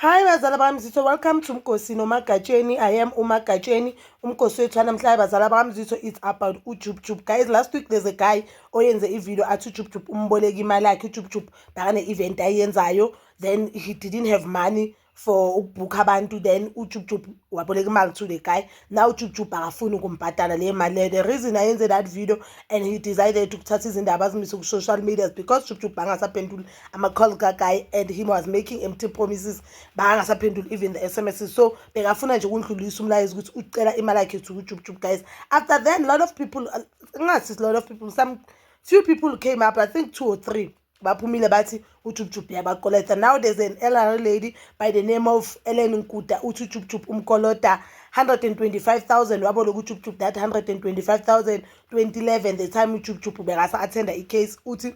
Hi bazala bami, so welcome to Mkosi noMagatsheni. I am uMagatsheni. Umkosi wethu namhlanje bazala bami, it's about uJubJub. Guys, last week there's a guy oyenze ivideo athi uJubJub umboleka imali yakhe. uJubJub bakane event ayenzayo, then he didn't have money for ukubooka abantu, then uJubJub waboleka imali to the guy. Now uJubJub akafuni ukumbhadala le mali. The reason ayenze that video and he decided ukuthatha izindaba azimise ku social media because uJubJub bangasaphendula ama-call ka-guy and him was making empty promises, bangasaphendula even the SMSs. So bekafuna nje ukundlulisa umlayezo ukuthi ucela imali yakhe to uJubJub. Guys, after then a lot of people, some few people came up, I think 2 or 3 baphumile bathi uJubJub yabakoleta. Now there's an LRA lady by the name of Ellen Nkuta uthi uJubJub umkolota 125,000 waboleka uJubJub that 125,000 2011, the time uJubJub bekasa attenda i-case. Uthi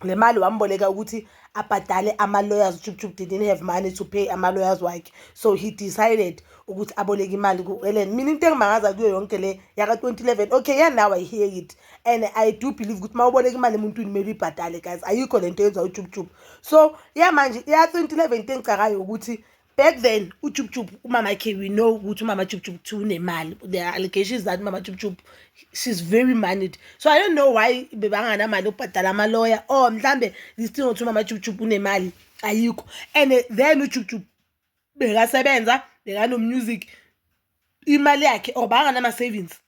le mali wamboleka ukuthi abhadale ama-lawyers. uJubJub didn't have money to pay ama-lawyers wakhe, so he decided ukuthi aboleke imali ku-Ellen. Mina into engimangaza kuyo yonke le yaka 2011, okay, yeah, now I hear it and I do believe ukuthi uma uboleka imali emuntwini kumele uyibhadale. Guys, ayikho lento yenza uJubJub. So yeah manje ya 2011 into engicakayo ukuthi back then uJubJub umama K, we know ukuthi umama Jubjub unemali. There are allegations that mama Jubjub, she's very moneyed, so I don't know why bebangana mali ubhadala ama-lawyer or mhlambe lisithinga ukuthi umama Jubjub unemali ayikho. And then uJubJub bekasebenza, bekanomusic, imali yakhe or banganama-savings.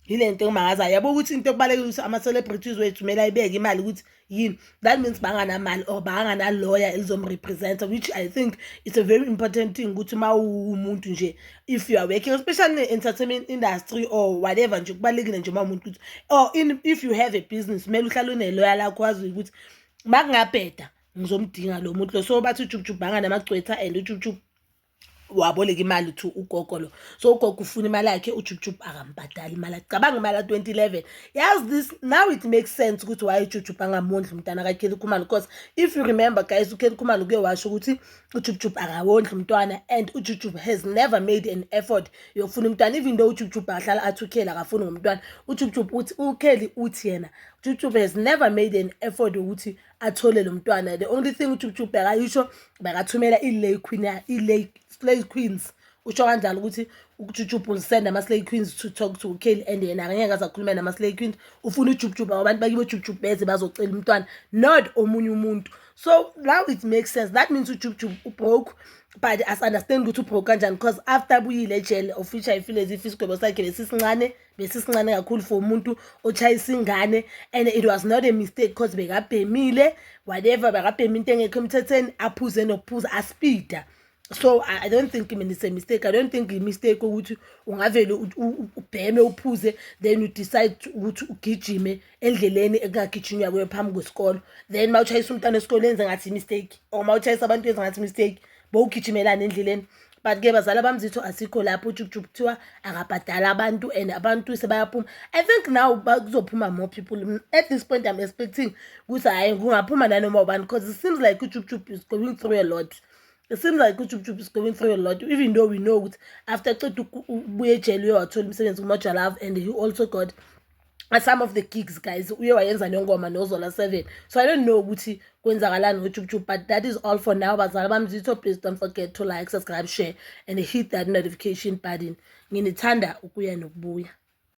Yile nto engimangazayo, yabo ukuthi into okubalekile ukuthi ama-celebrities wethu kumele ayibeke imali ukuthi yini. That means banganamali or bangana-lawyer elizomrepresenta, which I think it's a very important thing ukuthi uma umuntu nje, if you are working especially in the entertainment industry or whatever nje, kubalekile nje uma umuntu ukuthi, or if you have a business kumele uhlale une-lawyer lakho wazi ukuthi makungabheda ngizomdinga lo muntu lo. So bathi uJubJub banganamagcwetha and uJubJub waboleka imali to ugogo lo. So ugogo ufuna imali yakhe, uJubJub akambhadali imali yakhe. Cabanga imali ka 2011. Yes, this now it makes sense ukuthi why uJubJub angamondli umntana kaKelly Khumalo, because if you remember guys, uKelly Khumalo uke washo ukuthi uJubJub akawondli umntwana and uJubJub has never made an effort yokufuna umntwana, even though uJubJub ahlala athi uKelly akafuni ngomntwana. uJubJub uthi uKelly uthi yena uJubJub has never made an effort ukuthi athole lo mntwana. The only thing uJubJub bekayisho bekathumela slay queens, usho kanjalo ukuthi uJubJub will send ama-slay queens to talk to uKelly and yena angeke azakhuluma nama-slay queens. Ufuna uJubJub abantu bakibo uJubJub beze bazocela umntwana, not omunye umuntu. So now it makes sense. That means uJubJub ubroke, but as understand ukuthi ubroke kanjani because after buyile ejele of which I feel as if isigwebo sakhe besisincane kakhulu for umuntu ochayisa ingane, and it was not a mistake because bekabhemile whatever, bekabhema into engekho emthethweni, aphuze nokuphuza aspida. So I don't think it's a mistake. I don't think it's a mistake ukuthi ungavele ubheme uphuze then you decide ukuthi ugijime endleleni engagijinywa kuyo phambi kwesikolo, then mawuchayisa umntwana esikole enze ngathi mistake or mawuchayisa abantu enze ngathi mistake bowugijimelana endleleni. But ke bazala bami zitho asikho lapho uJubJub kuthiwa akabhadala abantu and abantu sebayaphuma. I think now kuzophuma more people. At this point I'm expecting ukuthi hayi kungaphuma nanoma ubani because it seems like uJubJub is going through a lot. It seems like uJubJub is going through a lot, even though we know that after ubuye ejele uyathola umsebenzi kuMoja Love and he also got some of the gigs guys. Uye wayenza nengoma noZola 7. So I don't know ukuthi kwenzakalani ngoJubJub, but that is all for now. Bazala bami zitho, please don't forget to like, subscribe, share and hit that notification button. Nginithanda ukuya nokubuya.